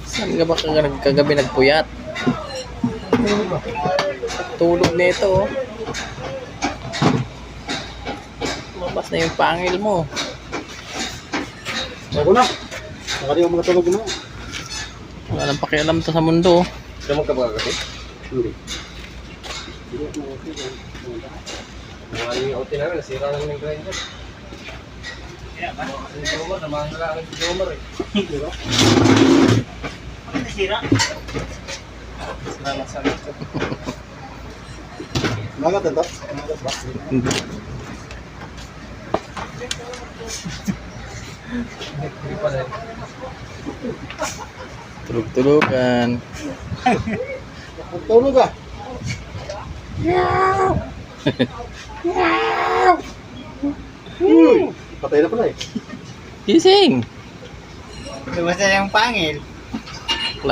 Saan ka ba kagabi nagpuyat? Tulog nito, oh. Lumabas na yung pangil mo. Ako na. Nakali ako matulog na. Wala nang pakialam to sa mundo, oh. Siya magkabagakit? Hindi. Maraming auto namin, nasira namin yung grinder. Kaya ba? Yung Jomar, namahan na lang yung Jomar eh. Diba? Bakit nasira? Nasira na sa ito. Nagat ito? Nagat ba? Hindi. Hindi pala eh. Tulog-tulugan. Tulog ah! Patay na pala eh. Gising! Lumasa yung pangil.